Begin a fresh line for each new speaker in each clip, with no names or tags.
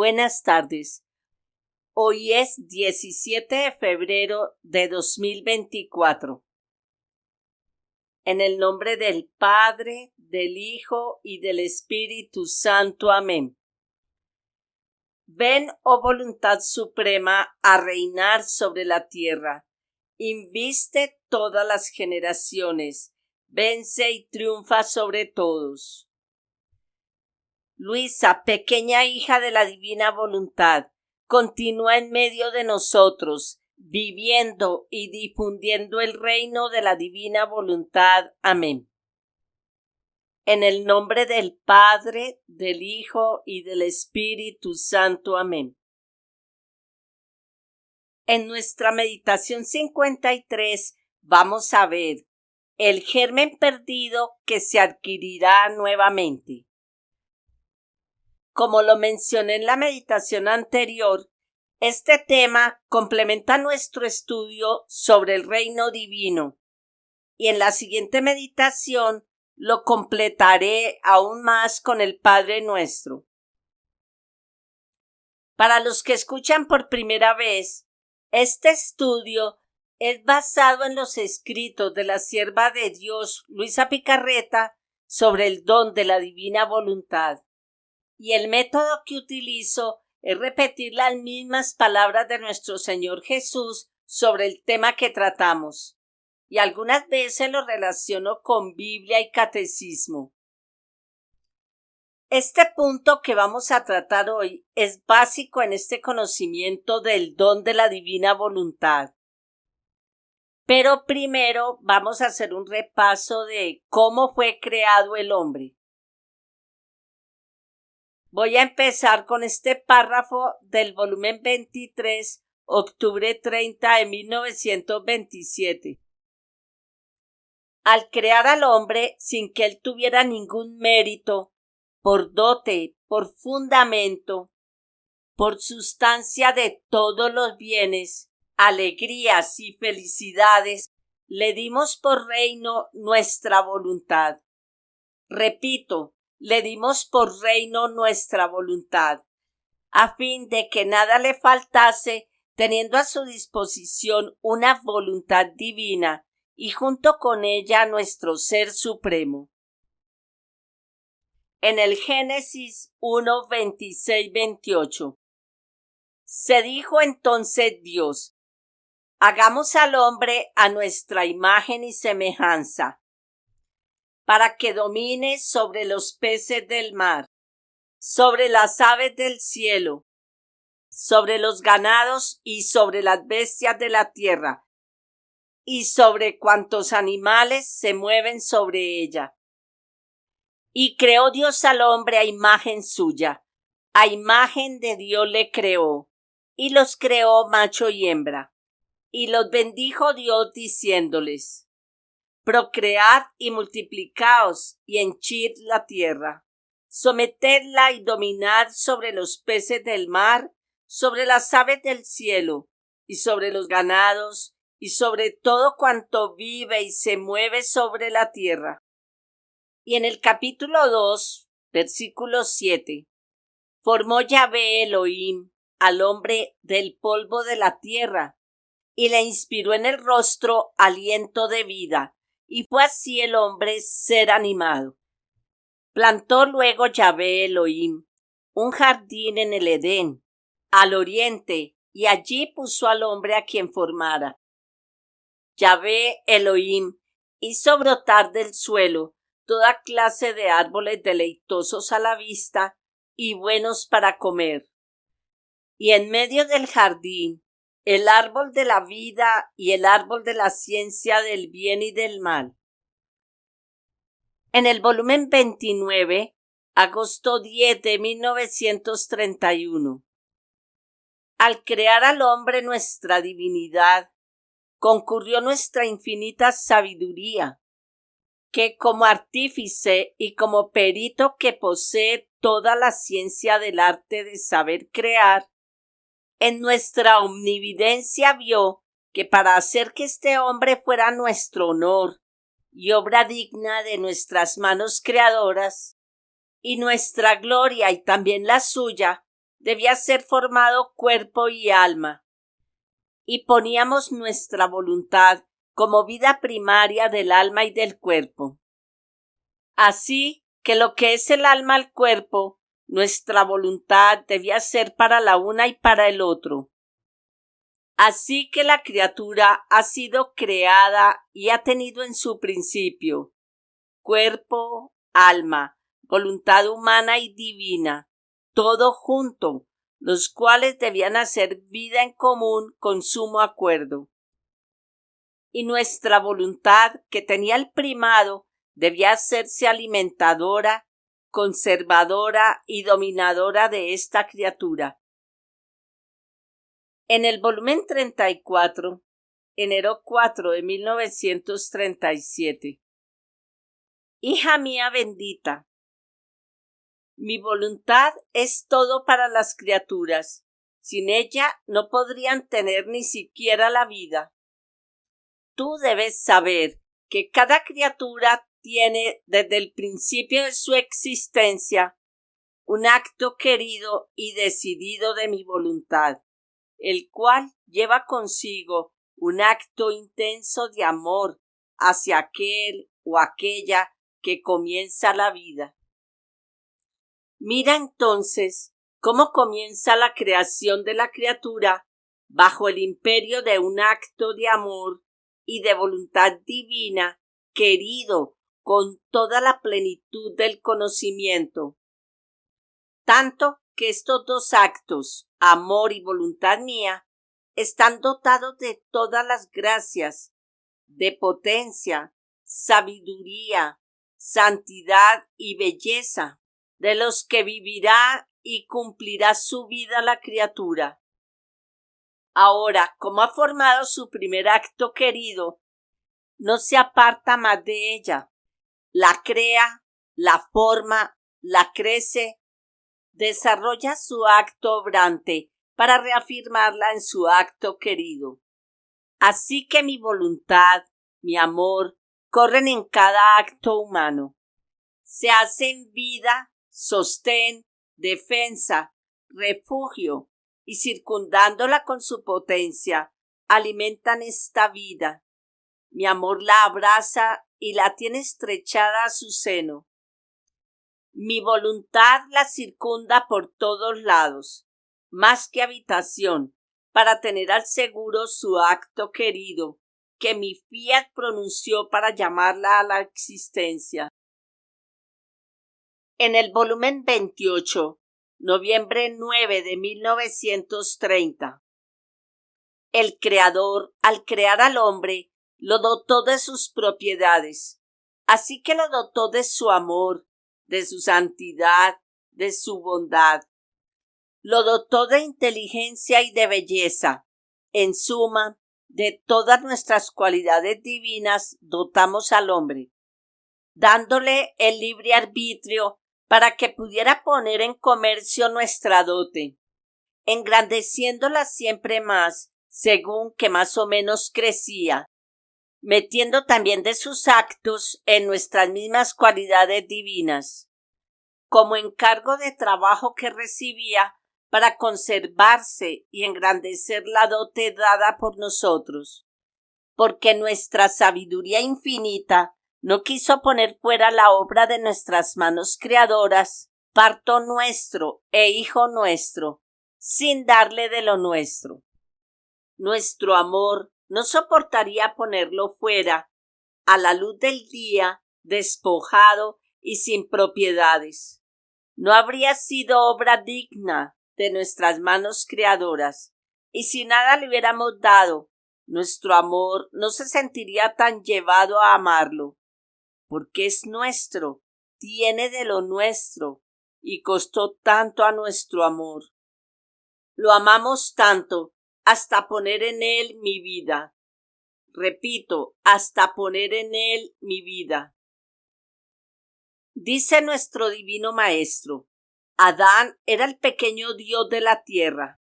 Buenas tardes. Hoy es 17 de febrero de 2024. En el nombre del Padre, del Hijo y del Espíritu Santo. Amén. Ven, oh voluntad suprema, a reinar sobre la tierra. Inviste todas las generaciones. Vence y triunfa sobre todos. Luisa, pequeña hija de la divina voluntad, continúa en medio de nosotros, viviendo y difundiendo el reino de la divina voluntad. Amén. En el nombre del Padre, del Hijo y del Espíritu Santo. Amén. En nuestra meditación 53 vamos a ver el germen perdido que se adquirirá nuevamente. Como lo mencioné en la meditación anterior, este tema complementa nuestro estudio sobre el reino divino y en la siguiente meditación lo completaré aún más con el Padre Nuestro. Para los que escuchan por primera vez, este estudio es basado en los escritos de la sierva de Dios, Luisa Picarreta, sobre el don de la divina voluntad. Y el método que utilizo es repetir las mismas palabras de nuestro Señor Jesús sobre el tema que tratamos. Y algunas veces lo relaciono con Biblia y catecismo. Este punto que vamos a tratar hoy es básico en este conocimiento del don de la divina voluntad. Pero primero vamos a hacer un repaso de cómo fue creado el hombre. Voy a empezar con este párrafo del volumen 23, octubre 30 de 1927. Al crear al hombre sin que él tuviera ningún mérito, por dote, por fundamento, por sustancia de todos los bienes, alegrías y felicidades, le dimos por reino nuestra voluntad. Repito, le dimos por reino nuestra voluntad, a fin de que nada le faltase, teniendo a su disposición una voluntad divina y junto con ella nuestro Ser Supremo. En el Génesis 1, 26, 28. Se dijo entonces Dios: hagamos al hombre a nuestra imagen y semejanza, para que domine sobre los peces del mar, sobre las aves del cielo, sobre los ganados y sobre las bestias de la tierra, y sobre cuantos animales se mueven sobre ella. Y creó Dios al hombre a imagen suya, a imagen de Dios le creó, y los creó macho y hembra, y los bendijo Dios diciéndoles: procread y multiplicaos y henchid la tierra, sometedla y dominad sobre los peces del mar, sobre las aves del cielo, y sobre los ganados, y sobre todo cuanto vive y se mueve sobre la tierra. Y en el capítulo 2, versículo 7, formó Yahvé Elohim al hombre del polvo de la tierra, y le inspiró en el rostro aliento de vida, y fue así el hombre ser animado. Plantó luego Yahvé Elohim un jardín en el Edén, al oriente, y allí puso al hombre a quien formara. Yahvé Elohim hizo brotar del suelo toda clase de árboles deleitosos a la vista y buenos para comer. Y en medio del jardín, el árbol de la vida y el árbol de la ciencia del bien y del mal. En el volumen 29, agosto 10 de 1931. Al crear al hombre nuestra divinidad, concurrió nuestra infinita sabiduría, que como artífice y como perito que posee toda la ciencia del arte de saber crear, en nuestra omnividencia vio que para hacer que este hombre fuera nuestro honor y obra digna de nuestras manos creadoras, y nuestra gloria y también la suya, debía ser formado cuerpo y alma, y poníamos nuestra voluntad como vida primaria del alma y del cuerpo. Así que lo que es el alma al cuerpo, nuestra voluntad debía ser para la una y para el otro. Así que la criatura ha sido creada y ha tenido en su principio cuerpo, alma, voluntad humana y divina, todo junto, los cuales debían hacer vida en común con sumo acuerdo. Y nuestra voluntad, que tenía el primado, debía hacerse alimentadora, conservadora y dominadora de esta criatura. En el volumen 34, enero 4 de 1937. Hija mía bendita, mi voluntad es todo para las criaturas. Sin ella no podrían tener ni siquiera la vida. Tú debes saber que cada criatura tiene desde el principio de su existencia un acto querido y decidido de mi voluntad, el cual lleva consigo un acto intenso de amor hacia aquel o aquella que comienza la vida. Mira entonces cómo comienza la creación de la criatura bajo el imperio de un acto de amor y de voluntad divina querido con toda la plenitud del conocimiento. Tanto que estos dos actos, amor y voluntad mía, están dotados de todas las gracias, de potencia, sabiduría, santidad y belleza, de los que vivirá y cumplirá su vida la criatura. Ahora, como ha formado su primer acto querido, no se aparta más de ella, la crea, la forma, la crece, desarrolla su acto obrante para reafirmarla en su acto querido. Así que mi voluntad, mi amor, corren en cada acto humano. Se hacen vida, sostén, defensa, refugio, y circundándola con su potencia, alimentan esta vida. Mi amor la abraza y la tiene estrechada a su seno. Mi voluntad la circunda por todos lados, más que habitación, para tener al seguro su acto querido, que mi fiat pronunció para llamarla a la existencia. En el volumen 28, noviembre 9 de 1930. El Creador, al crear al hombre, lo dotó de sus propiedades, así que lo dotó de su amor, de su santidad, de su bondad. Lo dotó de inteligencia y de belleza. En suma, de todas nuestras cualidades divinas dotamos al hombre, dándole el libre arbitrio para que pudiera poner en comercio nuestra dote, engrandeciéndola siempre más, según que más o menos crecía, metiendo también de sus actos en nuestras mismas cualidades divinas, como encargo de trabajo que recibía para conservarse y engrandecer la dote dada por nosotros, porque nuestra sabiduría infinita no quiso poner fuera la obra de nuestras manos creadoras, parto nuestro e hijo nuestro, sin darle de lo nuestro. Nuestro amor no soportaría ponerlo fuera, a la luz del día, despojado y sin propiedades. No habría sido obra digna de nuestras manos creadoras, y si nada le hubiéramos dado, nuestro amor no se sentiría tan llevado a amarlo, porque es nuestro, tiene de lo nuestro, y costó tanto a nuestro amor. Lo amamos tanto hasta poner en él mi vida. Repito, hasta poner en él mi vida. Dice nuestro divino Maestro, Adán era el pequeño Dios de la tierra.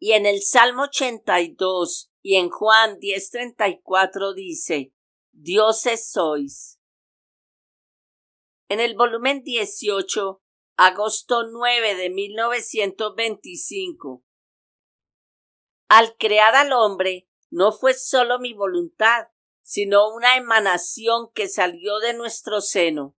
Y en el Salmo 82 y en Juan 10:34 dice, dioses sois. En el volumen 18, agosto 9 de 1925. Al crear al hombre, no fue solo mi voluntad, sino una emanación que salió de nuestro seno,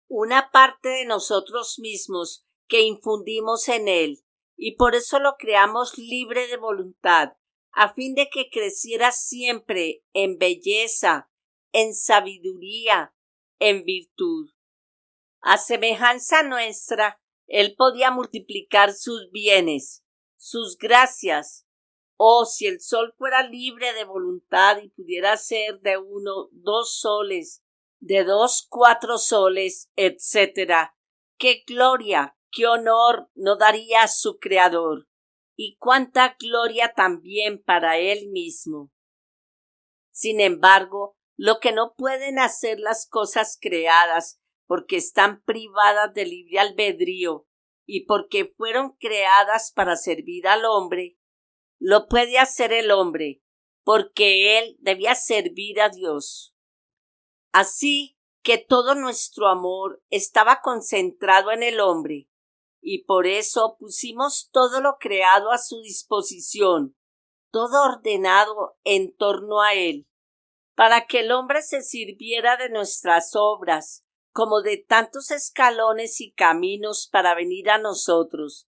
una parte de nosotros mismos que infundimos en él, y por eso lo creamos libre de voluntad, a fin de que creciera siempre en belleza, en sabiduría, en virtud. A semejanza nuestra, él podía multiplicar sus bienes, sus gracias. Oh, si el sol fuera libre de voluntad y pudiera ser de 1, 2 soles, de 2, 4 soles, etc. ¡Qué gloria, qué honor no daría a su Creador! Y cuánta gloria también para él mismo. Sin embargo, lo que no pueden hacer las cosas creadas, porque están privadas de libre albedrío y porque fueron creadas para servir al hombre, lo puede hacer el hombre, porque él debía servir a Dios. Así que todo nuestro amor estaba concentrado en el hombre, y por eso pusimos todo lo creado a su disposición, todo ordenado en torno a él, para que el hombre se sirviera de nuestras obras, como de tantos escalones y caminos para venir a nosotros,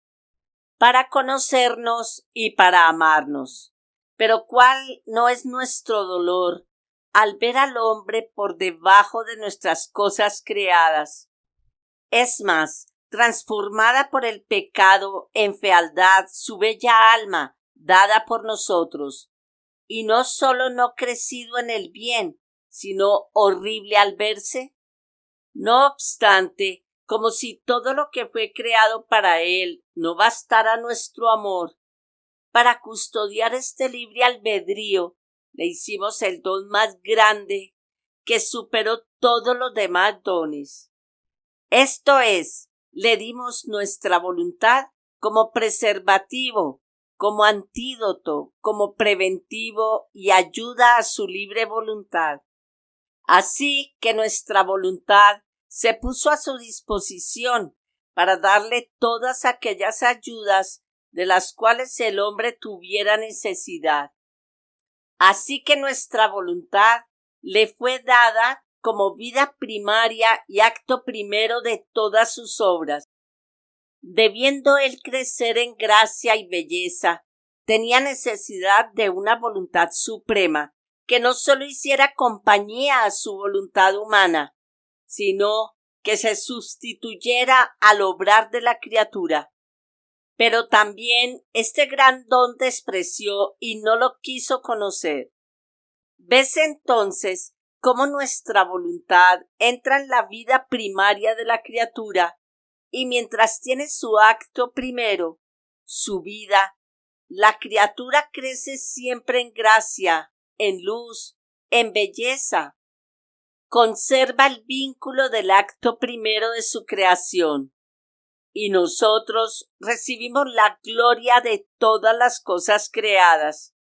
para conocernos y para amarnos. Pero ¿cuál no es nuestro dolor al ver al hombre por debajo de nuestras cosas creadas? Es más, transformada por el pecado en fealdad su bella alma, dada por nosotros, y no solo no crecido en el bien, sino horrible al verse. No obstante, como si todo lo que fue creado para él no bastara nuestro amor, para custodiar este libre albedrío, le hicimos el don más grande que superó todos los demás dones. Esto es, le dimos nuestra voluntad como preservativo, como antídoto, como preventivo y ayuda a su libre voluntad. Así que nuestra voluntad se puso a su disposición para darle todas aquellas ayudas de las cuales el hombre tuviera necesidad. Así que nuestra voluntad le fue dada como vida primaria y acto primero de todas sus obras. Debiendo él crecer en gracia y belleza, tenía necesidad de una voluntad suprema que no solo hiciera compañía a su voluntad humana, sino que se sustituyera al obrar de la criatura. Pero también este gran don despreció y no lo quiso conocer. ¿Ves entonces cómo nuestra voluntad entra en la vida primaria de la criatura y mientras tiene su acto primero, su vida, la criatura crece siempre en gracia, en luz, en belleza? Conserva el vínculo del acto primero de su creación. Y nosotros recibimos la gloria de todas las cosas creadas,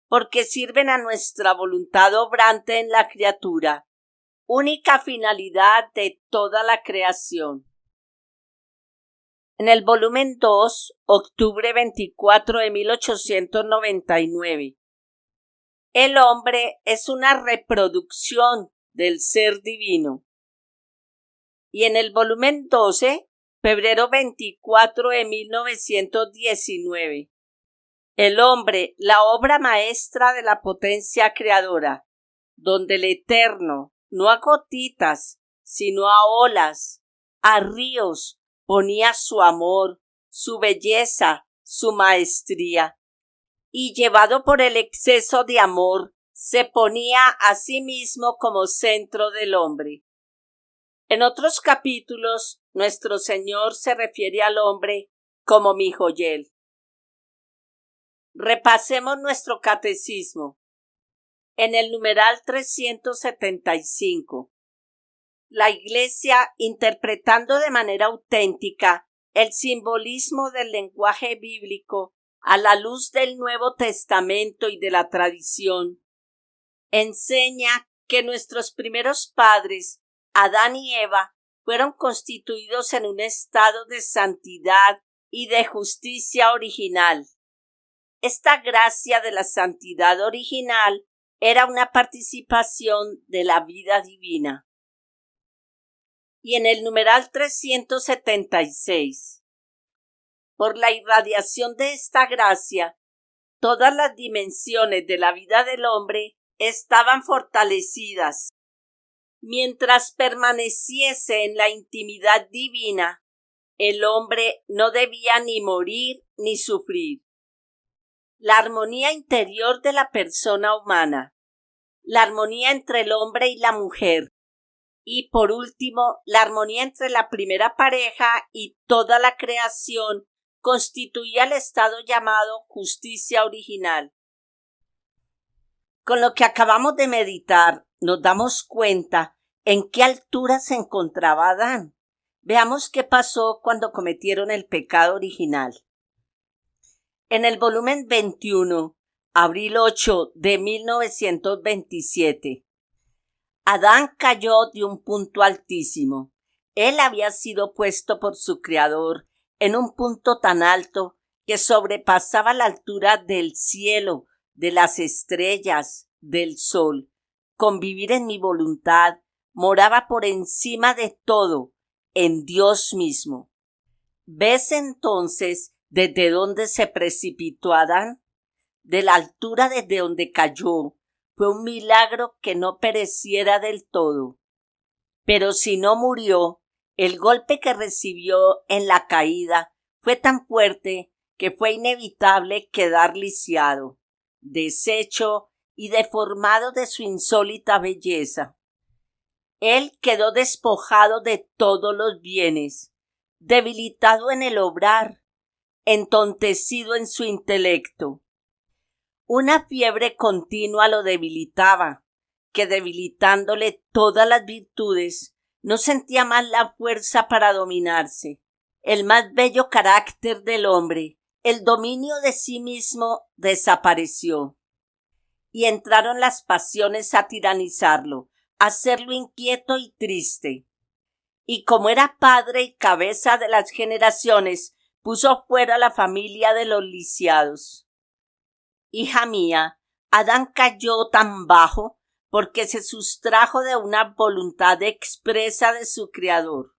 porque sirven a nuestra voluntad obrante en la criatura, única finalidad de toda la creación. En el volumen 2, octubre 24 de 1899. El hombre es una reproducción del ser divino. Y en el volumen 12, febrero 24 de 1919. El hombre, la obra maestra de la potencia creadora, donde el Eterno, no a gotitas, sino a olas, a ríos, ponía su amor, su belleza, su maestría, y llevado por el exceso de amor, se ponía a sí mismo como centro del hombre. En otros capítulos, nuestro Señor se refiere al hombre como mi joyel. Repasemos nuestro catecismo. En el numeral 375. La Iglesia, interpretando de manera auténtica el simbolismo del lenguaje bíblico a la luz del Nuevo Testamento y de la tradición, enseña que nuestros primeros padres, Adán y Eva, fueron constituidos en un estado de santidad y de justicia original. Esta gracia de la santidad original era una participación de la vida divina. Y en el numeral 376, por la irradiación de esta gracia, todas las dimensiones de la vida del hombre estaban fortalecidas. Mientras permaneciese en la intimidad divina, el hombre no debía ni morir ni sufrir. La armonía interior de la persona humana, la armonía entre el hombre y la mujer, y por último, la armonía entre la primera pareja y toda la creación constituía el estado llamado justicia original. Con lo que acabamos de meditar, nos damos cuenta en qué altura se encontraba Adán. Veamos qué pasó cuando cometieron el pecado original. En el volumen 21, abril 8 de 1927, Adán cayó de un punto altísimo. Él había sido puesto por su Creador en un punto tan alto que sobrepasaba la altura del cielo, de las estrellas, del sol. Con vivir en mi voluntad, moraba por encima de todo, en Dios mismo. ¿Ves entonces desde dónde se precipitó Adán? De la altura desde donde cayó. Fue un milagro que no pereciera del todo. Pero si no murió, el golpe que recibió en la caída fue tan fuerte que fue inevitable quedar lisiado, deshecho y deformado de su insólita belleza. Él quedó despojado de todos los bienes, debilitado en el obrar, entontecido en su intelecto. Una fiebre continua lo debilitaba, que debilitándole todas las virtudes, no sentía más la fuerza para dominarse. El más bello carácter del hombre, el dominio de sí mismo, desapareció. Y entraron las pasiones a tiranizarlo, a hacerlo inquieto y triste. Y como era padre y cabeza de las generaciones, puso fuera la familia de los lisiados. Hija mía, Adán cayó tan bajo porque se sustrajo de una voluntad expresa de su Creador,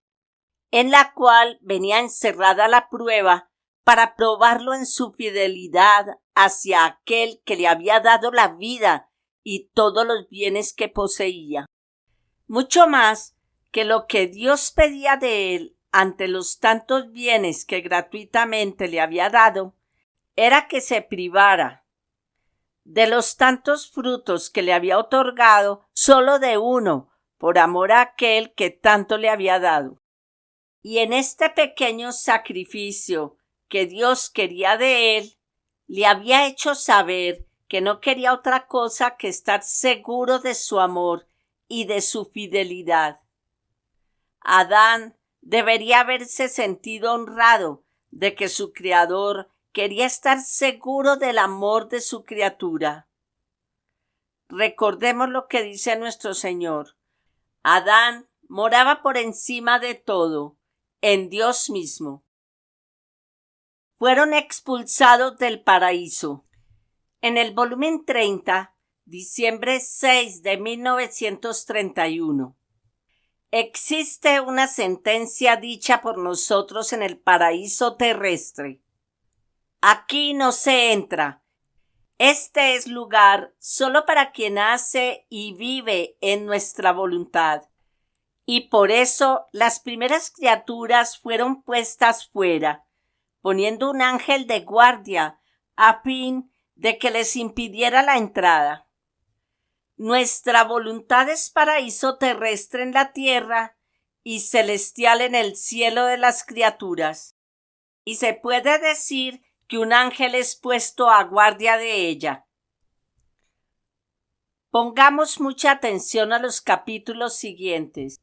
en la cual venía encerrada la prueba para probarlo en su fidelidad hacia aquel que le había dado la vida y todos los bienes que poseía. Mucho más que lo que Dios pedía de él ante los tantos bienes que gratuitamente le había dado, era que se privara de los tantos frutos que le había otorgado, solo de uno, por amor a aquel que tanto le había dado. Y en este pequeño sacrificio que Dios quería de él, le había hecho saber que no quería otra cosa que estar seguro de su amor y de su fidelidad. Adán debería haberse sentido honrado de que su Creador quería estar seguro del amor de su criatura. Recordemos lo que dice nuestro Señor. Adán moraba por encima de todo, en Dios mismo. Fueron expulsados del paraíso. En el volumen 30, diciembre 6 de 1931. Existe una sentencia dicha por nosotros en el paraíso terrestre. Aquí no se entra. Este es lugar solo para quien hace y vive en nuestra voluntad. Y por eso las primeras criaturas fueron puestas fuera, poniendo un ángel de guardia a fin de que les impidiera la entrada. Nuestra voluntad es paraíso terrestre en la tierra y celestial en el cielo de las criaturas. Y se puede decir que un ángel es puesto a guardia de ella. Pongamos mucha atención a los capítulos siguientes.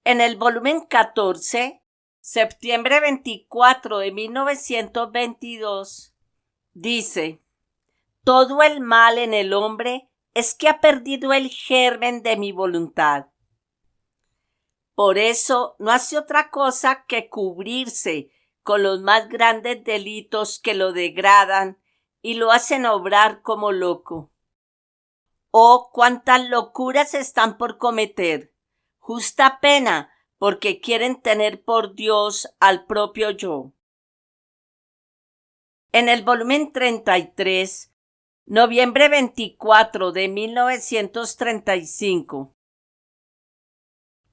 En el volumen 14, septiembre 24 de 1922, dice: todo el mal en el hombre es que ha perdido el germen de mi voluntad. Por eso no hace otra cosa que cubrirse con los más grandes delitos que lo degradan y lo hacen obrar como loco. Oh, cuántas locuras están por cometer. Justa pena, porque quieren tener por Dios al propio yo. En el volumen 33, noviembre 24 de 1935.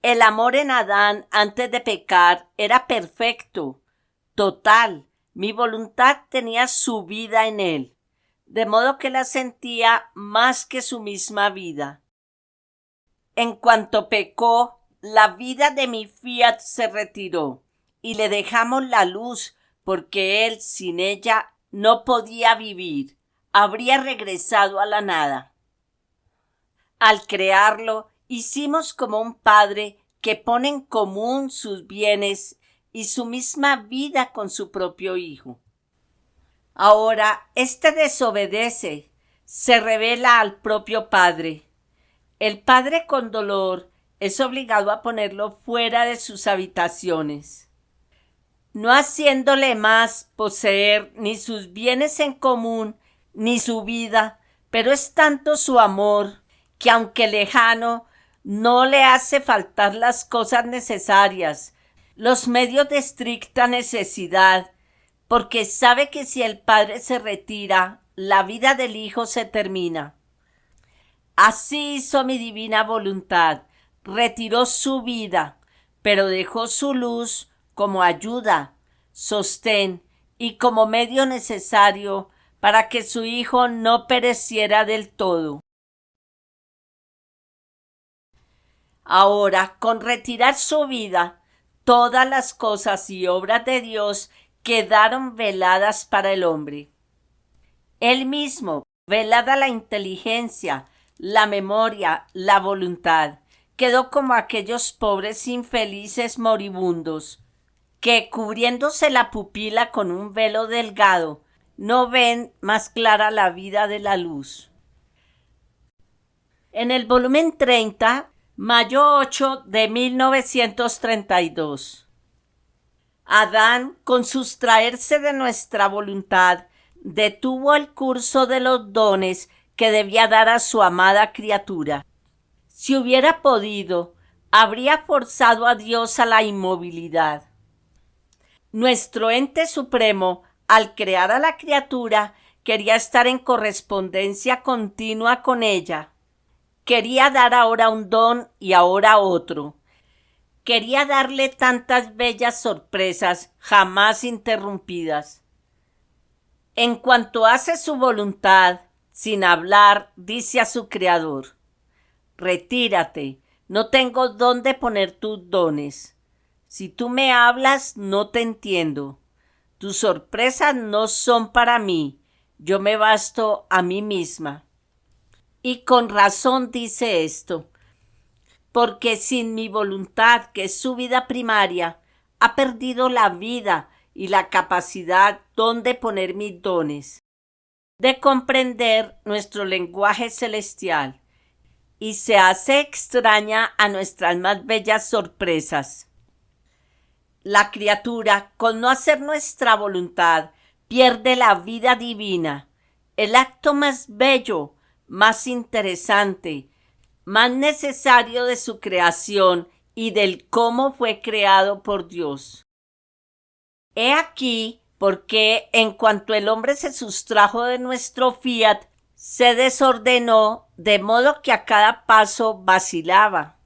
El amor en Adán antes de pecar era perfecto, total. Mi voluntad tenía su vida en él, de modo que la sentía más que su misma vida. En cuanto pecó, la vida de mi fiat se retiró y le dejamos la luz porque él sin ella no podía vivir, habría regresado a la nada. Al crearlo, hicimos como un padre que pone en común sus bienes y su misma vida con su propio hijo. Ahora, éste desobedece, se revela al propio padre. El padre con dolor es obligado a ponerlo fuera de sus habitaciones, no haciéndole más poseer ni sus bienes en común ni su vida, pero es tanto su amor que aunque lejano, no le hace faltar las cosas necesarias, los medios de estricta necesidad, porque sabe que si el padre se retira, la vida del hijo se termina. Así hizo mi divina voluntad, retiró su vida, pero dejó su luz como ayuda, sostén y como medio necesario para que su hijo no pereciera del todo. Ahora, con retirar su vida, todas las cosas y obras de Dios quedaron veladas para el hombre. Él mismo, velada la inteligencia, la memoria, la voluntad, quedó como aquellos pobres infelices moribundos, que cubriéndose la pupila con un velo delgado, no ven más clara la vida de la luz. En el volumen 30, mayo 8 de 1932. Adán, con sustraerse de nuestra voluntad, detuvo el curso de los dones que debía dar a su amada criatura. Si hubiera podido, habría forzado a Dios a la inmovilidad. Nuestro ente supremo, al crear a la criatura, quería estar en correspondencia continua con ella. Quería dar ahora un don y ahora otro. Quería darle tantas bellas sorpresas jamás interrumpidas. En cuanto hace su voluntad, sin hablar, dice a su Creador: retírate, no tengo dónde poner tus dones. Si tú me hablas, no te entiendo. Tus sorpresas no son para mí, yo me basto a mí misma. Y con razón dice esto, porque sin mi voluntad, que es su vida primaria, ha perdido la vida y la capacidad donde poner mis dones, de comprender nuestro lenguaje celestial, y se hace extraña a nuestras más bellas sorpresas. La criatura, con no hacer nuestra voluntad, pierde la vida divina, el acto más bello, más interesante, más necesario de su creación y del cómo fue creado por Dios. He aquí por qué, en cuanto el hombre se sustrajo de nuestro fiat, se desordenó de modo que a cada paso vacilaba,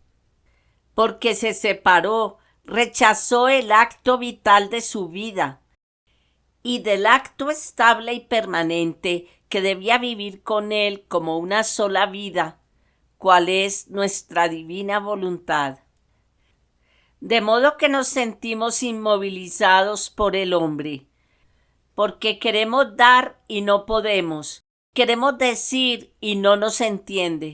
porque se separó, rechazó el acto vital de su vida y del acto estable y permanente que debía vivir con él como una sola vida, cual es nuestra divina voluntad. De modo que nos sentimos inmovilizados por el hombre, porque queremos dar y no podemos, queremos decir y no nos entiende.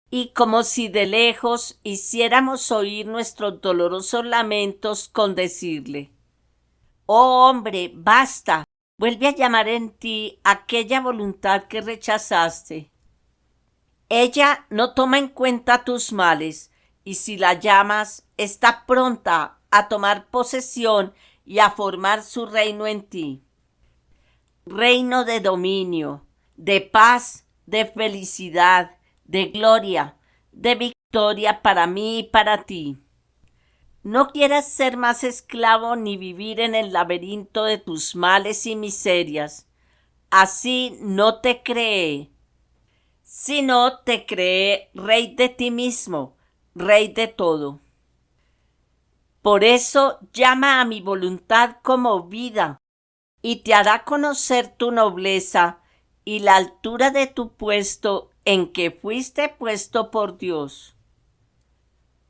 Y como si de lejos hiciéramos oír nuestros dolorosos lamentos con decirle: oh hombre, basta, vuelve a llamar en ti aquella voluntad que rechazaste. Ella no toma en cuenta tus males, y si la llamas, está pronta a tomar posesión y a formar su reino en ti. Reino de dominio, de paz, de felicidad, de gloria, de victoria para mí y para ti. No quieras ser más esclavo ni vivir en el laberinto de tus males y miserias. Así no te creé, sino te creé rey de ti mismo, rey de todo. Por eso llama a mi voluntad como vida, y te hará conocer tu nobleza y la altura de tu puesto en que fuiste puesto por Dios.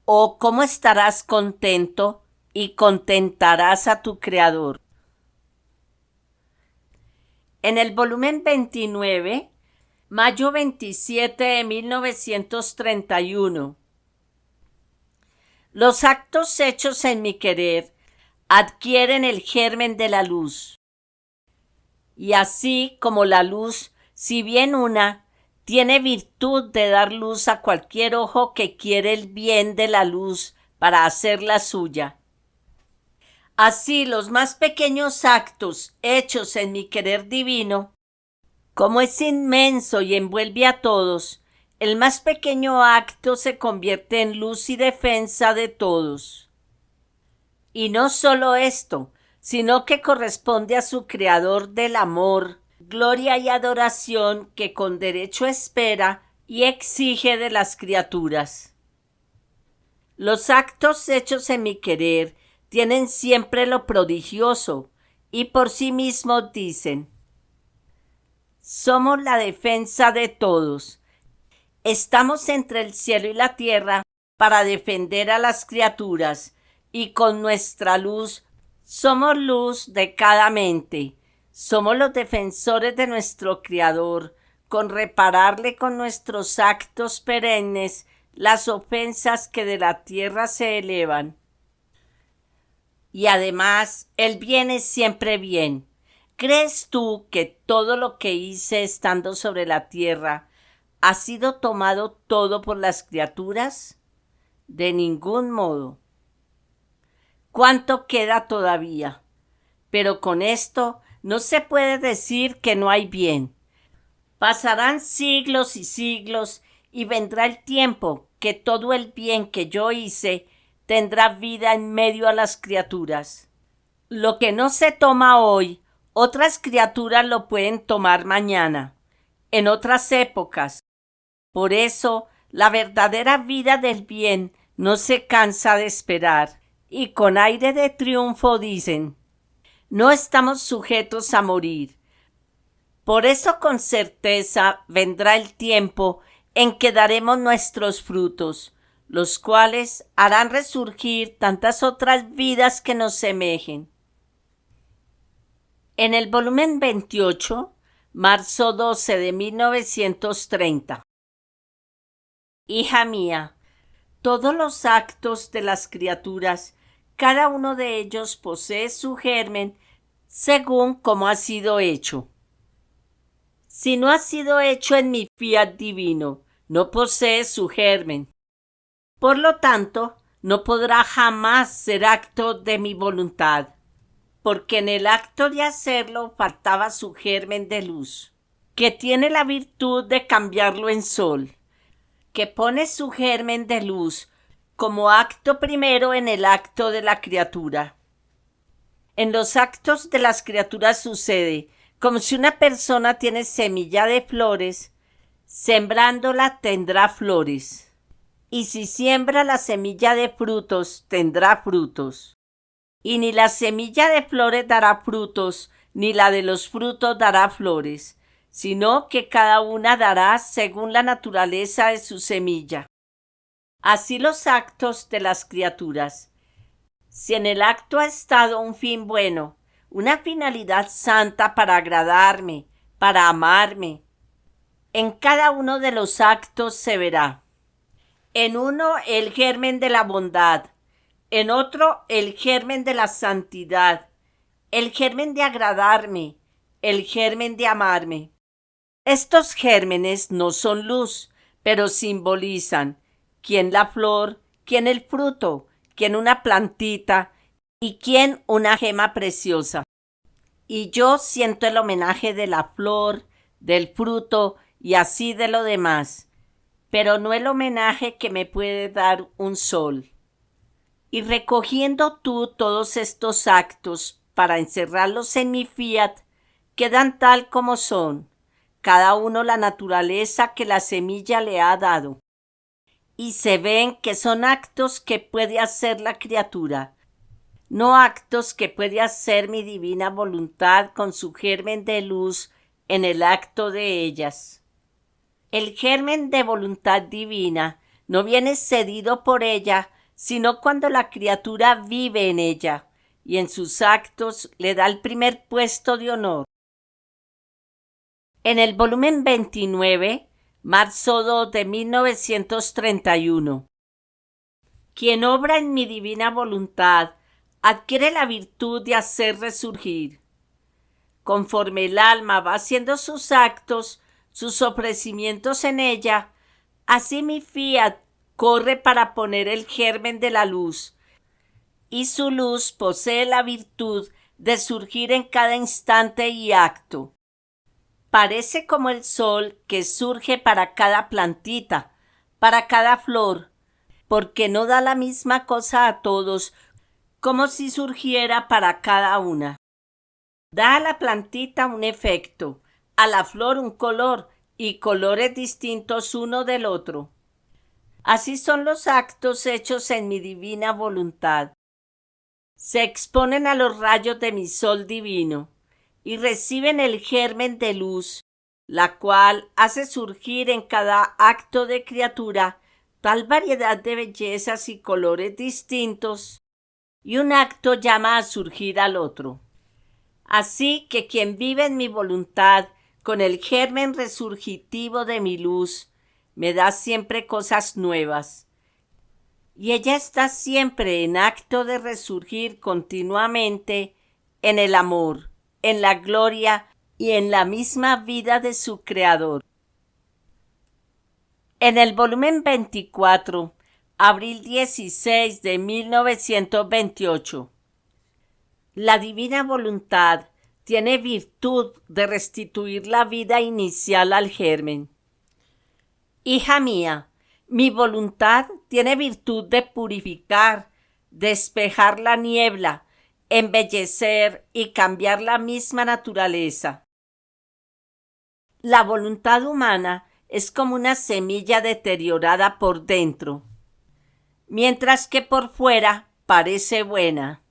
Oh, cómo estarás contento y contentarás a tu Creador. En el volumen 29, mayo 27 de 1931. Los actos hechos en mi querer adquieren el germen de la luz. Y así como la luz, si bien una, tiene virtud de dar luz a cualquier ojo que quiere el bien de la luz para hacerla suya. Así los más pequeños actos hechos en mi querer divino, como es inmenso y envuelve a todos, el más pequeño acto se convierte en luz y defensa de todos. Y no solo esto, sino que corresponde a su Creador del amor, gloria y adoración que con derecho espera y exige de las criaturas. Los actos hechos en mi querer tienen siempre lo prodigioso y por sí mismos dicen: somos la defensa de todos. Estamos entre el cielo y la tierra para defender a las criaturas y con nuestra luz somos luz de cada mente. Somos los defensores de nuestro Creador, con repararle con nuestros actos perennes las ofensas que de la tierra se elevan. Y además, el bien es siempre bien. ¿Crees tú que todo lo que hice estando sobre la tierra ha sido tomado todo por las criaturas? De ningún modo. ¿Cuánto queda todavía? Pero con esto no se puede decir que no hay bien. Pasarán siglos y siglos y vendrá el tiempo que todo el bien que yo hice tendrá vida en medio a las criaturas. Lo que no se toma hoy, otras criaturas lo pueden tomar mañana, en otras épocas. Por eso, la verdadera vida del bien no se cansa de esperar, y con aire de triunfo dicen: no estamos sujetos a morir. Por eso con certeza vendrá el tiempo en que daremos nuestros frutos, los cuales harán resurgir tantas otras vidas que nos semejen. En el volumen 28, marzo 12 de 1930. Hija mía, todos los actos de las criaturas, cada uno de ellos posee su germen según como ha sido hecho. Si no ha sido hecho en mi fiat divino, no posee su germen. Por lo tanto, no podrá jamás ser acto de mi voluntad, porque en el acto de hacerlo faltaba su germen de luz, que tiene la virtud de cambiarlo en sol, que pone su germen de luz como acto primero en el acto de la criatura. En los actos de las criaturas sucede como si una persona tiene semilla de flores, sembrándola tendrá flores, y si siembra la semilla de frutos tendrá frutos. Y ni la semilla de flores dará frutos, ni la de los frutos dará flores, sino que cada una dará según la naturaleza de su semilla. Así los actos de las criaturas. Si en el acto ha estado un fin bueno, una finalidad santa para agradarme, para amarme, en cada uno de los actos se verá. En uno el germen de la bondad, en otro el germen de la santidad, el germen de agradarme, el germen de amarme. Estos gérmenes no son luz, pero simbolizan quién la flor, quién el fruto, quién una plantita y quién una gema preciosa. Y yo siento el homenaje de la flor, del fruto y así de lo demás, pero no el homenaje que me puede dar un sol. Y recogiendo tú todos estos actos para encerrarlos en mi fiat, quedan tal como son, cada uno la naturaleza que la semilla le ha dado. Y se ven que son actos que puede hacer la criatura, no actos que puede hacer mi divina voluntad con su germen de luz en el acto de ellas. El germen de voluntad divina no viene cedido por ella, sino cuando la criatura vive en ella, y en sus actos le da el primer puesto de honor. En el volumen 29, marzo 2 de 1931. Quien obra en mi divina voluntad adquiere la virtud de hacer resurgir. Conforme el alma va haciendo sus actos, sus ofrecimientos en ella, así mi fiat corre para poner el germen de la luz, y su luz posee la virtud de surgir en cada instante y acto. Parece como el sol que surge para cada plantita, para cada flor, porque no da la misma cosa a todos, como si surgiera para cada una. Da a la plantita un efecto, a la flor un color, y colores distintos uno del otro. Así son los actos hechos en mi divina voluntad. Se exponen a los rayos de mi sol divino, y reciben el germen de luz, la cual hace surgir en cada acto de criatura tal variedad de bellezas y colores distintos, y un acto llama a surgir al otro. Así que quien vive en mi voluntad con el germen resurgitivo de mi luz, me da siempre cosas nuevas. Y ella está siempre en acto de resurgir continuamente en el amor, en la gloria y en la misma vida de su Creador. En el volumen 24, abril 16 de 1928. La divina voluntad tiene virtud de restituir la vida inicial al germen. Hija mía, mi voluntad tiene virtud de purificar, despejar la niebla, embellecer y cambiar la misma naturaleza. La voluntad humana es como una semilla deteriorada por dentro, mientras que por fuera parece buena.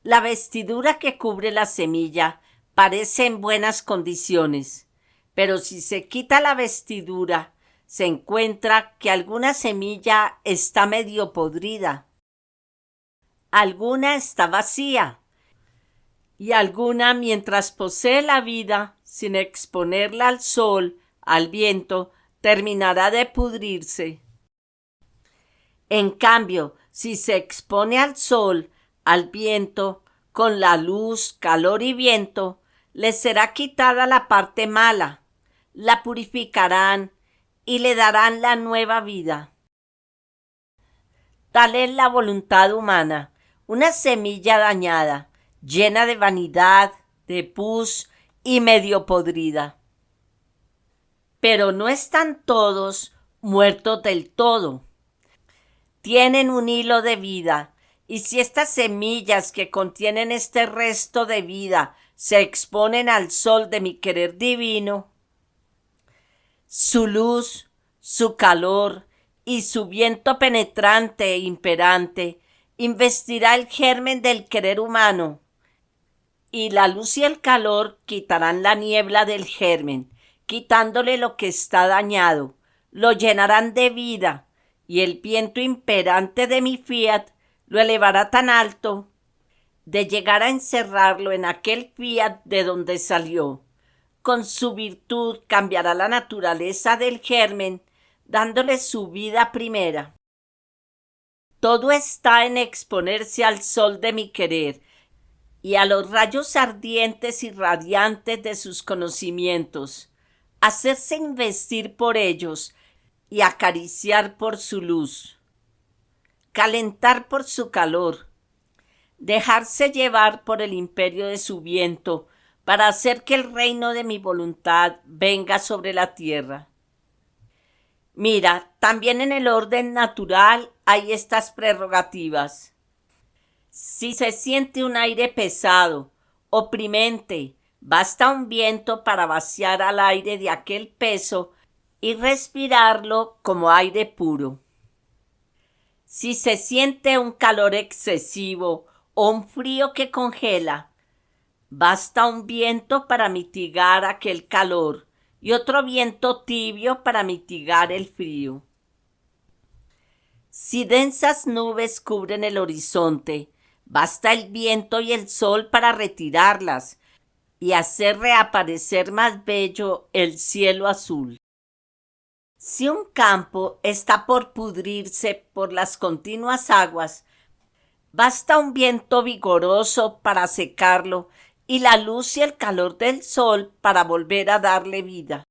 La vestidura que cubre la semilla parece en buenas condiciones, pero si se quita la vestidura, se encuentra que alguna semilla está medio podrida, alguna está vacía, y alguna, mientras posee la vida, sin exponerla al sol, al viento, terminará de pudrirse. En cambio, si se expone al sol, al viento, con la luz, calor y viento, le será quitada la parte mala, la purificarán y le darán la nueva vida. Tal es la voluntad humana, una semilla dañada, llena de vanidad, de pus y medio podrida. Pero no están todos muertos del todo. Tienen un hilo de vida, y si estas semillas que contienen este resto de vida se exponen al sol de mi querer divino, su luz, su calor y su viento penetrante e imperante investirá el germen del querer humano, y la luz y el calor quitarán la niebla del germen, quitándole lo que está dañado, lo llenarán de vida, y el viento imperante de mi fiat lo elevará tan alto de llegar a encerrarlo en aquel fiat de donde salió. Con su virtud cambiará la naturaleza del germen, dándole su vida primera. Todo está en exponerse al sol de mi querer y a los rayos ardientes y radiantes de sus conocimientos, hacerse investir por ellos y acariciar por su luz. calentar por su calor, dejarse llevar por el imperio de su viento, para hacer que el reino de mi voluntad venga sobre la tierra. Mira, también en el orden natural hay estas prerrogativas. Si se siente un aire pesado, oprimente, basta un viento para vaciar al aire de aquel peso y respirarlo como aire puro. Si se siente un calor excesivo o un frío que congela, basta un viento para mitigar aquel calor y otro viento tibio para mitigar el frío. Si densas nubes cubren el horizonte, basta el viento y el sol para retirarlas y hacer reaparecer más bello el cielo azul. Si un campo está por pudrirse por las continuas aguas, basta un viento vigoroso para secarlo y la luz y el calor del sol para volver a darle vida.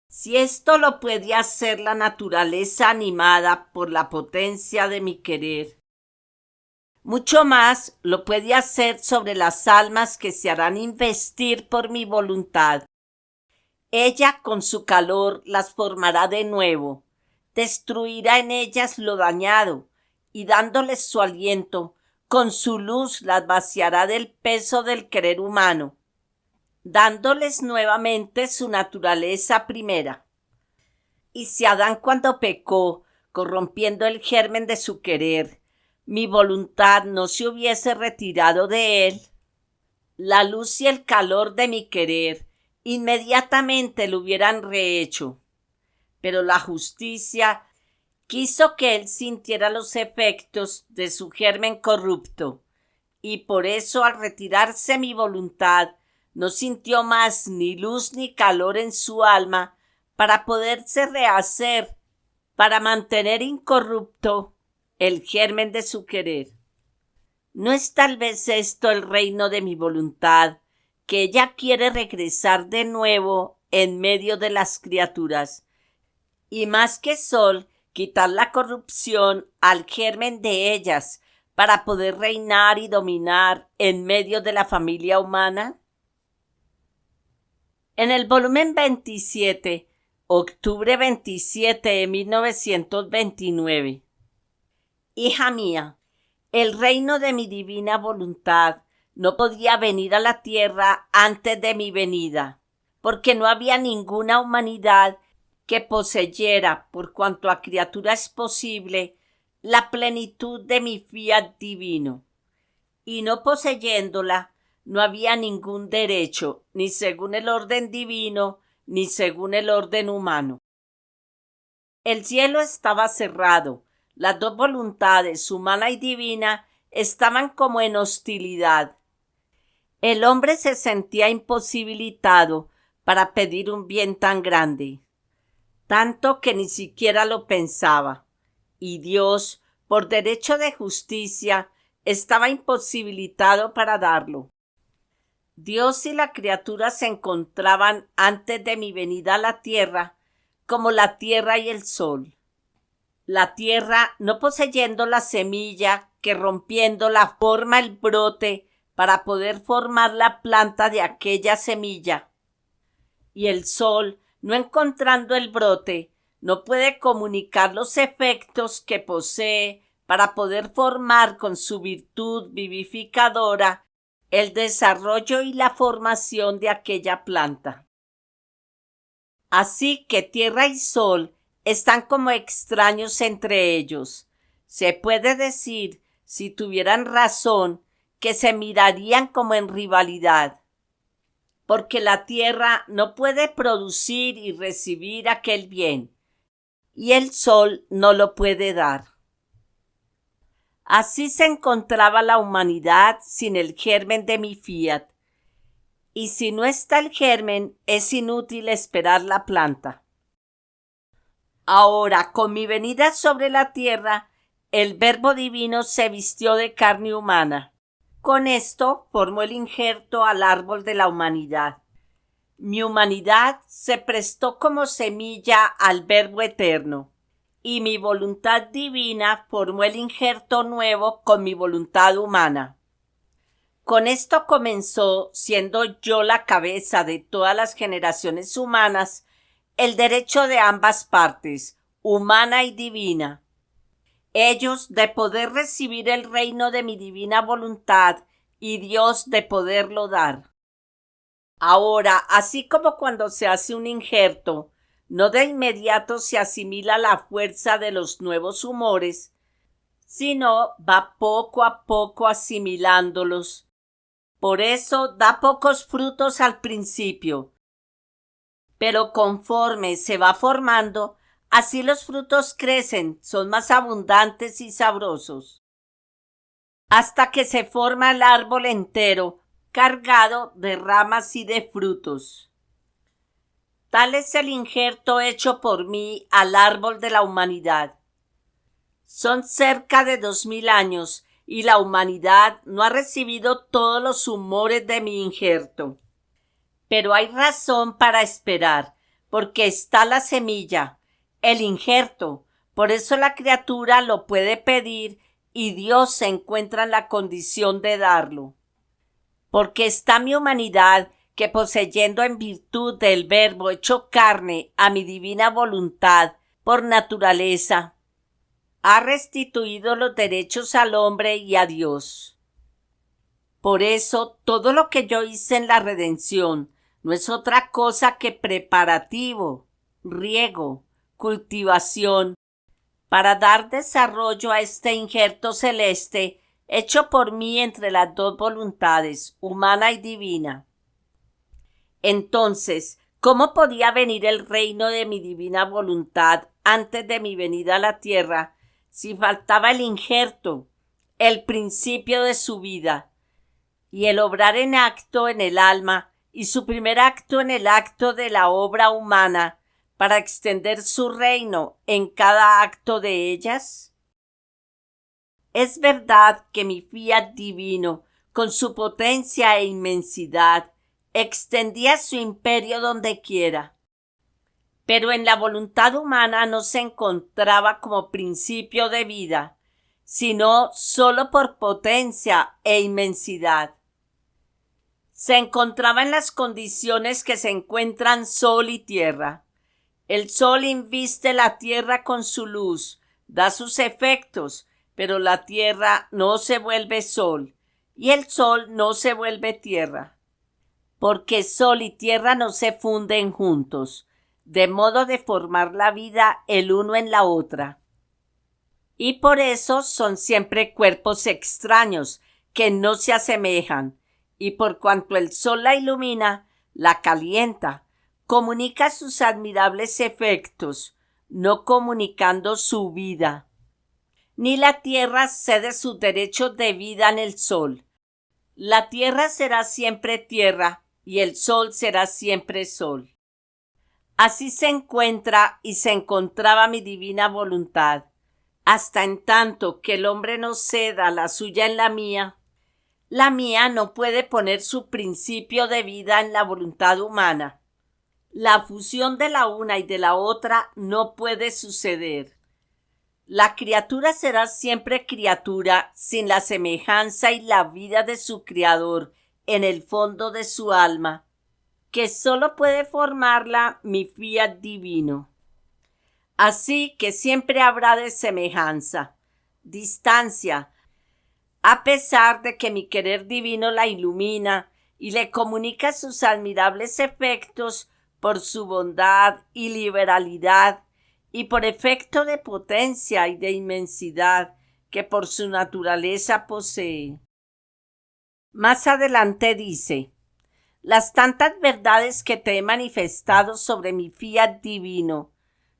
Si esto lo puede hacer la naturaleza animada por la potencia de mi querer, mucho más lo puede hacer sobre las almas que se harán investir por mi voluntad. Ella con su calor las formará de nuevo, destruirá en ellas lo dañado, y dándoles su aliento, con su luz las vaciará del peso del querer humano, dándoles nuevamente su naturaleza primera. Y si Adán cuando pecó, corrompiendo el germen de su querer, mi voluntad no se hubiese retirado de él, la luz y el calor de mi querer inmediatamente lo hubieran rehecho. Pero la justicia quiso que él sintiera los efectos de su germen corrupto, y por eso al retirarse mi voluntad no sintió más ni luz ni calor en su alma para poderse rehacer, para mantener incorrupto el germen de su querer. ¿No es tal vez esto el reino de mi voluntad, que ella quiere regresar de nuevo en medio de las criaturas, y más que sol, quitar la corrupción al germen de ellas para poder reinar y dominar en medio de la familia humana? En el volumen 27, octubre 27 de 1929. Hija mía, el reino de mi divina voluntad no podía venir a la tierra antes de mi venida, porque no había ninguna humanidad que poseyera, por cuanto a criatura es posible, la plenitud de mi fiat divino. Y no poseyéndola, no había ningún derecho, ni según el orden divino, ni según el orden humano. El cielo estaba cerrado, las dos voluntades, humana y divina, estaban como en hostilidad. El hombre se sentía imposibilitado para pedir un bien tan grande, tanto que ni siquiera lo pensaba, y Dios, por derecho de justicia, estaba imposibilitado para darlo. Dios y la criatura se encontraban antes de mi venida a la tierra, como la tierra y el sol. La tierra, no poseyendo la semilla, que rompiéndola forma el brote para poder formar la planta de aquella semilla. Y el sol, no encontrando el brote, no puede comunicar los efectos que posee para poder formar con su virtud vivificadora el desarrollo y la formación de aquella planta. Así que tierra y sol están como extraños entre ellos. Se puede decir, si tuvieran razón, que se mirarían como en rivalidad, porque la tierra no puede producir y recibir aquel bien, y el sol no lo puede dar. Así se encontraba la humanidad sin el germen de mi fiat, y si no está el germen, es inútil esperar la planta. Ahora, con mi venida sobre la tierra, el Verbo divino se vistió de carne humana. Con esto formó el injerto al árbol de la humanidad. Mi humanidad se prestó como semilla al Verbo eterno, y mi voluntad divina formó el injerto nuevo con mi voluntad humana. Con esto comenzó, siendo yo la cabeza de todas las generaciones humanas, el derecho de ambas partes, humana y divina. Ellos de poder recibir el reino de mi divina voluntad y Dios de poderlo dar. Ahora, así como cuando se hace un injerto, no de inmediato se asimila la fuerza de los nuevos humores, sino va poco a poco asimilándolos. Por eso da pocos frutos al principio, pero conforme se va formando, así los frutos crecen, son más abundantes y sabrosos, hasta que se forma el árbol entero, cargado de ramas y de frutos. Tal es el injerto hecho por mí al árbol de la humanidad. Son cerca de 2000 años y la humanidad no ha recibido todos los humores de mi injerto. Pero hay razón para esperar, porque está la semilla, el injerto. Por eso la criatura lo puede pedir y Dios se encuentra en la condición de darlo. Porque está mi humanidad que, poseyendo en virtud del Verbo hecho carne a mi divina voluntad por naturaleza, ha restituido los derechos al hombre y a Dios. Por eso todo lo que yo hice en la redención no es otra cosa que preparativo, riego, cultivación, para dar desarrollo a este injerto celeste hecho por mí entre las dos voluntades, humana y divina. Entonces, ¿cómo podía venir el reino de mi divina voluntad antes de mi venida a la tierra si faltaba el injerto, el principio de su vida, y el obrar en acto en el alma, y su primer acto en el acto de la obra humana, para extender su reino en cada acto de ellas? Es verdad que mi fiat divino, con su potencia e inmensidad, extendía su imperio donde quiera, pero en la voluntad humana no se encontraba como principio de vida, sino sólo por potencia e inmensidad. Se encontraba en las condiciones que se encuentran sol y tierra. El sol inviste la tierra con su luz, da sus efectos, pero la tierra no se vuelve sol, y el sol no se vuelve tierra, porque sol y tierra no se funden juntos, de modo de formar la vida el uno en la otra. Y por eso son siempre cuerpos extraños, que no se asemejan, y por cuanto el sol la ilumina, la calienta, comunica sus admirables efectos, no comunicando su vida. Ni la tierra cede sus derechos de vida en el sol. La tierra será siempre tierra y el sol será siempre sol. Así se encuentra y se encontraba mi divina voluntad, hasta en tanto que el hombre no ceda la suya en la mía no puede poner su principio de vida en la voluntad humana. La fusión de la una y de la otra no puede suceder. La criatura será siempre criatura sin la semejanza y la vida de su Criador en el fondo de su alma, que sólo puede formarla mi fiat divino. Así que siempre habrá de semejanza, distancia, a pesar de que mi querer divino la ilumina y le comunica sus admirables efectos por su bondad y liberalidad, y por efecto de potencia y de inmensidad que por su naturaleza posee. Más adelante dice: las tantas verdades que te he manifestado sobre mi fiat divino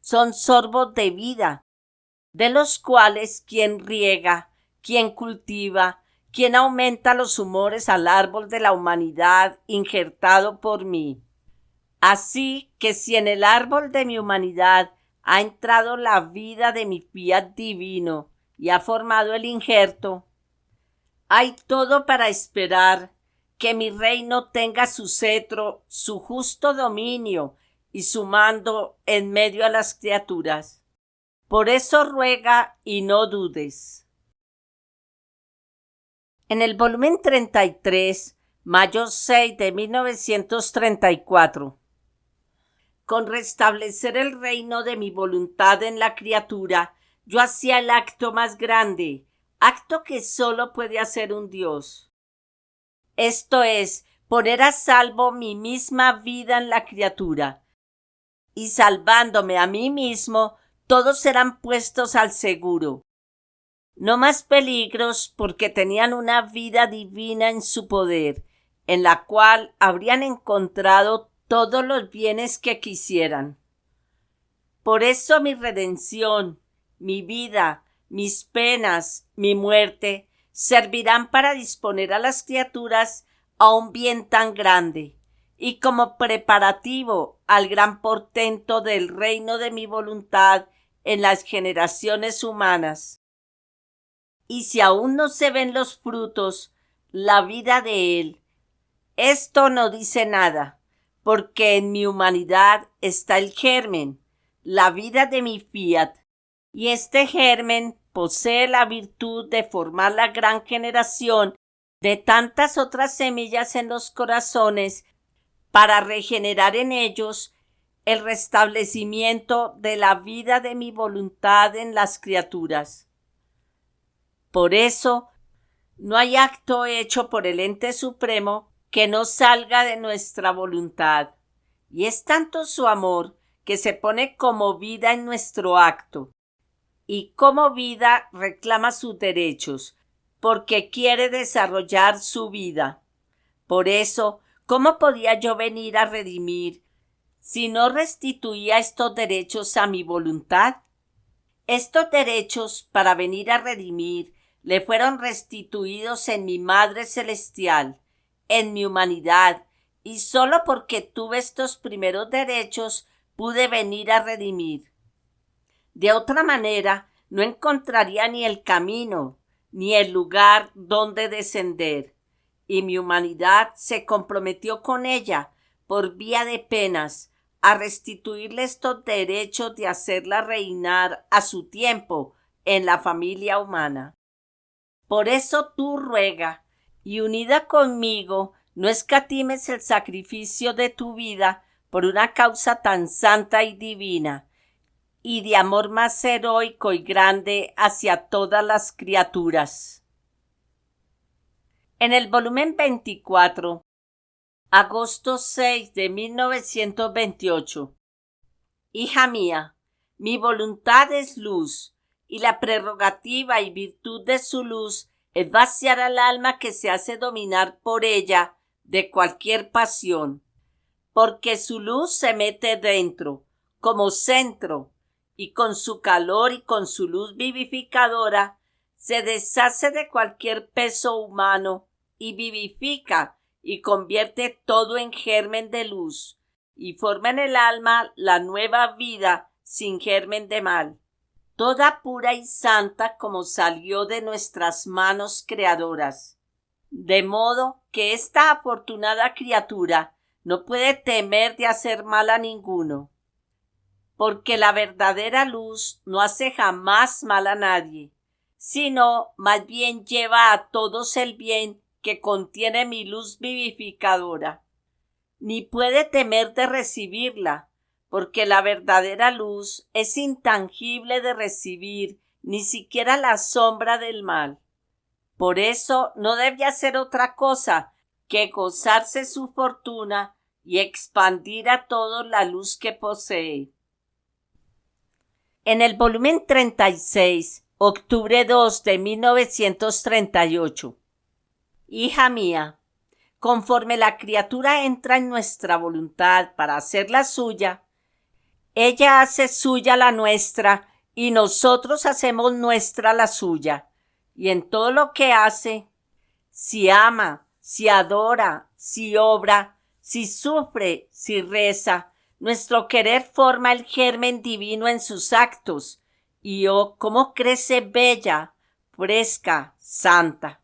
son sorbos de vida, de los cuales quien riega, quien cultiva, quien aumenta los humores al árbol de la humanidad injertado por mí. Así que si en el árbol de mi humanidad ha entrado la vida de mi fiat divino y ha formado el injerto, hay todo para esperar que mi reino tenga su cetro, su justo dominio y su mando en medio a las criaturas. Por eso ruega y no dudes. En el volumen 33, mayo 6 de 1934. Con restablecer el reino de mi voluntad en la criatura, yo hacía el acto más grande, acto que solo puede hacer un Dios. Esto es, poner a salvo mi misma vida en la criatura. Y salvándome a mí mismo, todos serán puestos al seguro. No más peligros porque tenían una vida divina en su poder, en la cual habrían encontrado todos los bienes que quisieran. Por eso mi redención, mi vida, mis penas, mi muerte, servirán para disponer a las criaturas a un bien tan grande, y como preparativo al gran portento del reino de mi voluntad en las generaciones humanas. Y si aún no se ven los frutos, la vida de él, esto no dice nada, porque en mi humanidad está el germen, la vida de mi fiat, y este germen posee la virtud de formar la gran generación de tantas otras semillas en los corazones para regenerar en ellos el restablecimiento de la vida de mi voluntad en las criaturas. Por eso, no hay acto hecho por el ente supremo que no salga de nuestra voluntad, y es tanto su amor que se pone como vida en nuestro acto, y como vida reclama sus derechos, porque quiere desarrollar su vida. Por eso, ¿cómo podía yo venir a redimir si no restituía estos derechos a mi voluntad? Estos derechos para venir a redimir le fueron restituidos en mi Madre Celestial, en mi humanidad, y sólo porque tuve estos primeros derechos pude venir a redimir. De otra manera, no encontraría ni el camino, ni el lugar donde descender, y mi humanidad se comprometió con ella, por vía de penas, a restituirle estos derechos de hacerla reinar a su tiempo en la familia humana. Por eso tú ruega, y unida conmigo, no escatimes el sacrificio de tu vida por una causa tan santa y divina, y de amor más heroico y grande hacia todas las criaturas. En el volumen 24, agosto 6 de 1928. Hija mía, mi voluntad es luz, y la prerrogativa y virtud de su luz es vaciar al alma que se hace dominar por ella de cualquier pasión, porque su luz se mete dentro, como centro, y con su calor y con su luz vivificadora se deshace de cualquier peso humano y vivifica y convierte todo en germen de luz y forma en el alma la nueva vida sin germen de mal, toda pura y santa como salió de nuestras manos creadoras. De modo que esta afortunada criatura no puede temer de hacer mal a ninguno, porque la verdadera luz no hace jamás mal a nadie, sino más bien lleva a todos el bien que contiene mi luz vivificadora. Ni puede temer de recibirla, porque la verdadera luz es intangible de recibir ni siquiera la sombra del mal. Por eso no debe hacer otra cosa que gozarse su fortuna y expandir a todos la luz que posee. En el volumen 36, octubre 2 de 1938. Hija mía, conforme la criatura entra en nuestra voluntad para hacerla suya, ella hace suya la nuestra y nosotros hacemos nuestra la suya. Y en todo lo que hace, si ama, si adora, si obra, si sufre, si reza, nuestro querer forma el germen divino en sus actos, y oh, cómo crece bella, fresca, santa.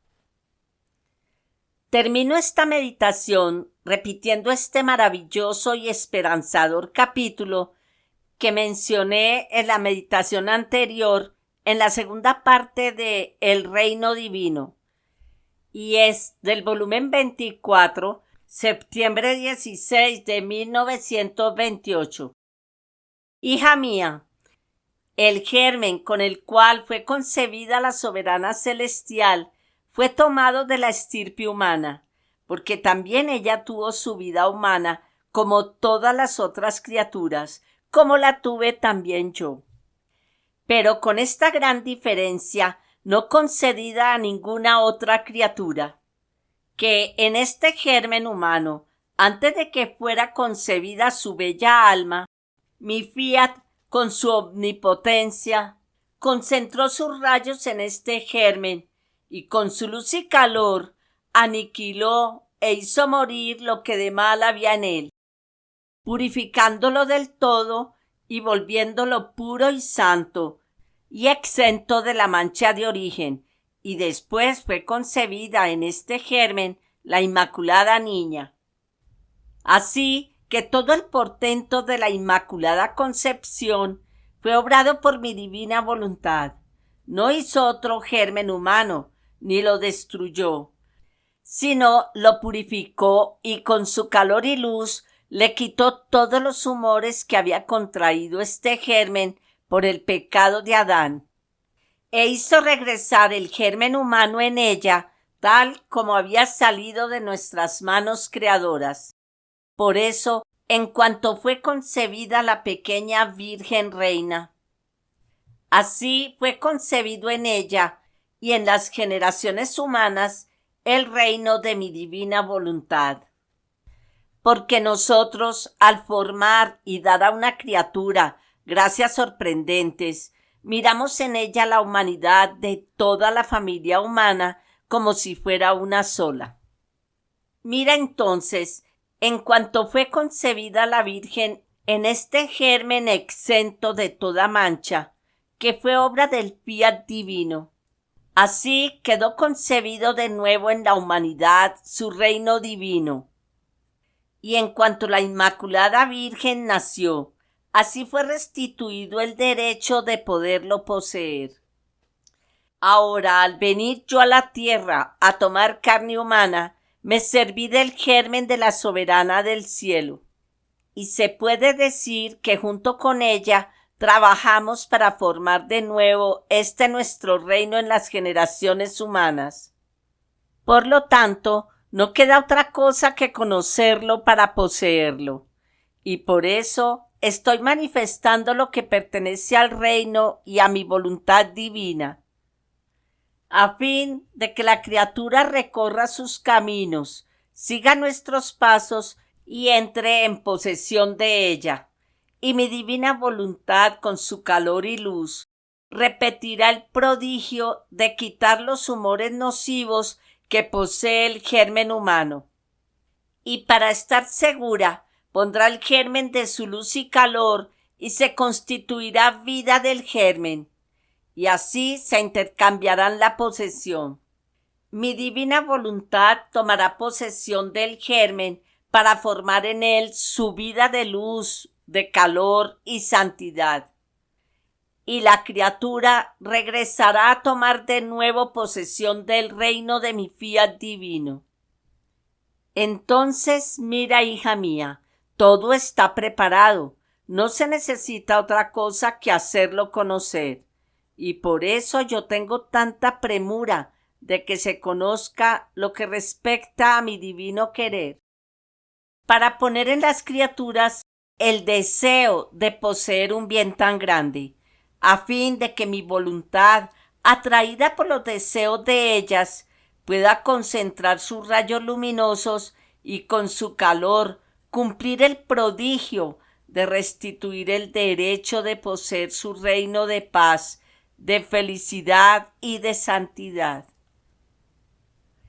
Termino esta meditación repitiendo este maravilloso y esperanzador capítulo que mencioné en la meditación anterior, en la segunda parte de El Reino Divino, y es del volumen 24, septiembre 16 de 1928. Hija mía, el germen con el cual fue concebida la soberana celestial fue tomado de la estirpe humana, porque también ella tuvo su vida humana como todas las otras criaturas, como la tuve también yo. Pero con esta gran diferencia no concedida a ninguna otra criatura, que en este germen humano, antes de que fuera concebida su bella alma, mi fiat, con su omnipotencia, concentró sus rayos en este germen y con su luz y calor aniquiló e hizo morir lo que de mal había en él, purificándolo del todo y volviéndolo puro y santo y exento de la mancha de origen, y después fue concebida en este germen la Inmaculada Niña. Así que todo el portento de la Inmaculada Concepción fue obrado por mi divina voluntad. No hizo otro germen humano, ni lo destruyó, sino lo purificó y con su calor y luz le quitó todos los humores que había contraído este germen por el pecado de Adán, e hizo regresar el germen humano en ella tal como había salido de nuestras manos creadoras. Por eso, en cuanto fue concebida la pequeña Virgen Reina, así fue concebido en ella y en las generaciones humanas el reino de mi divina voluntad. Porque nosotros, al formar y dar a una criatura gracias sorprendentes, miramos en ella la humanidad de toda la familia humana como si fuera una sola. Mira entonces, en cuanto fue concebida la Virgen en este germen exento de toda mancha, que fue obra del fiat divino, así quedó concebido de nuevo en la humanidad su reino divino. Y en cuanto la Inmaculada Virgen nació, así fue restituido el derecho de poderlo poseer. Ahora, al venir yo a la tierra a tomar carne humana, me serví del germen de la soberana del cielo. Y se puede decir que junto con ella trabajamos para formar de nuevo este nuestro reino en las generaciones humanas. Por lo tanto, no queda otra cosa que conocerlo para poseerlo. Y por eso estoy manifestando lo que pertenece al reino y a mi voluntad divina, a fin de que la criatura recorra sus caminos, siga nuestros pasos y entre en posesión de ella. Y mi divina voluntad, con su calor y luz, repetirá el prodigio de quitar los humores nocivos que posee el germen humano. Y para estar segura, pondrá el germen de su luz y calor y se constituirá vida del germen. Y así se intercambiarán la posesión. Mi divina voluntad tomará posesión del germen para formar en él su vida de luz, de calor y santidad. Y la criatura regresará a tomar de nuevo posesión del reino de mi fiat divino. Entonces, mira, hija mía, todo está preparado. No se necesita otra cosa que hacerlo conocer. Y por eso yo tengo tanta premura de que se conozca lo que respecta a mi divino querer, para poner en las criaturas el deseo de poseer un bien tan grande, a fin de que mi voluntad, atraída por los deseos de ellas, pueda concentrar sus rayos luminosos y con su calor cumplir el prodigio de restituir el derecho de poseer su reino de paz, de felicidad y de santidad.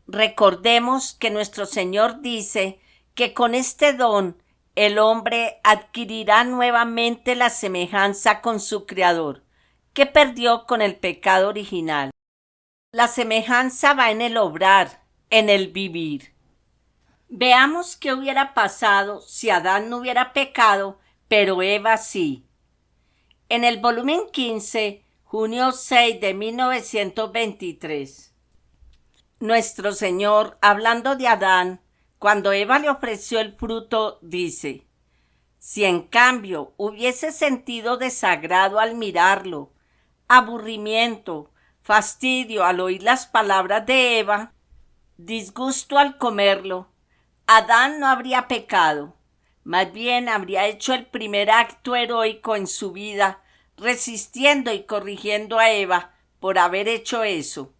Recordemos que nuestro Señor dice que con este don el hombre adquirirá nuevamente la semejanza con su Creador, que perdió con el pecado original. La semejanza va en el obrar, en el vivir. Veamos qué hubiera pasado si Adán no hubiera pecado, pero Eva sí. En el volumen 15, junio 6 de 1923, nuestro Señor, hablando de Adán, cuando Eva le ofreció el fruto, dice: si en cambio hubiese sentido desagrado al mirarlo, aburrimiento, fastidio al oír las palabras de Eva, disgusto al comerlo, Adán no habría pecado. Más bien habría hecho el primer acto heroico en su vida, resistiendo y corrigiendo a Eva por haber hecho eso.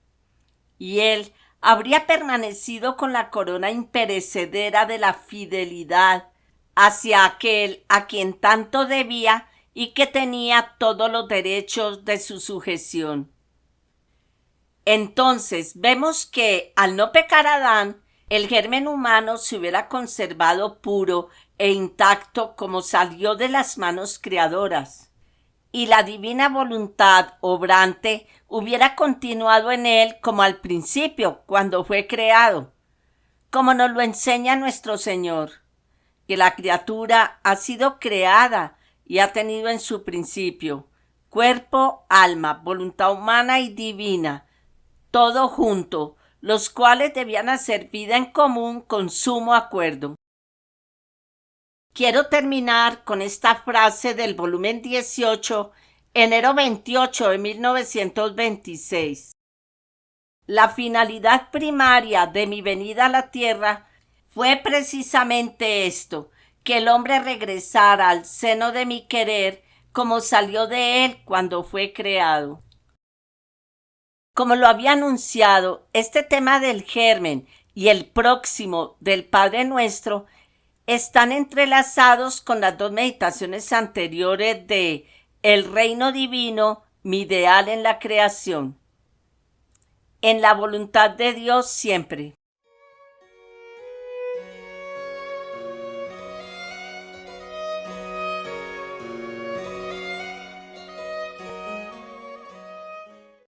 Y él habría permanecido con la corona imperecedera de la fidelidad hacia aquel a quien tanto debía y que tenía todos los derechos de su sujeción. Entonces vemos que, al no pecar Adán, el germen humano se hubiera conservado puro e intacto como salió de las manos creadoras, y la divina voluntad obrante hubiera continuado en él como al principio, cuando fue creado, como nos lo enseña nuestro Señor, que la criatura ha sido creada y ha tenido en su principio cuerpo, alma, voluntad humana y divina, todo junto, los cuales debían hacer vida en común con sumo acuerdo. Quiero terminar con esta frase del volumen 18, enero 28 de 1926. La finalidad primaria de mi venida a la tierra fue precisamente esto, que el hombre regresara al seno de mi querer como salió de él cuando fue creado. Como lo había anunciado, este tema del germen y el próximo del Padre Nuestro están entrelazados con las dos meditaciones anteriores de El reino divino, mi ideal en la creación. En la voluntad de Dios siempre.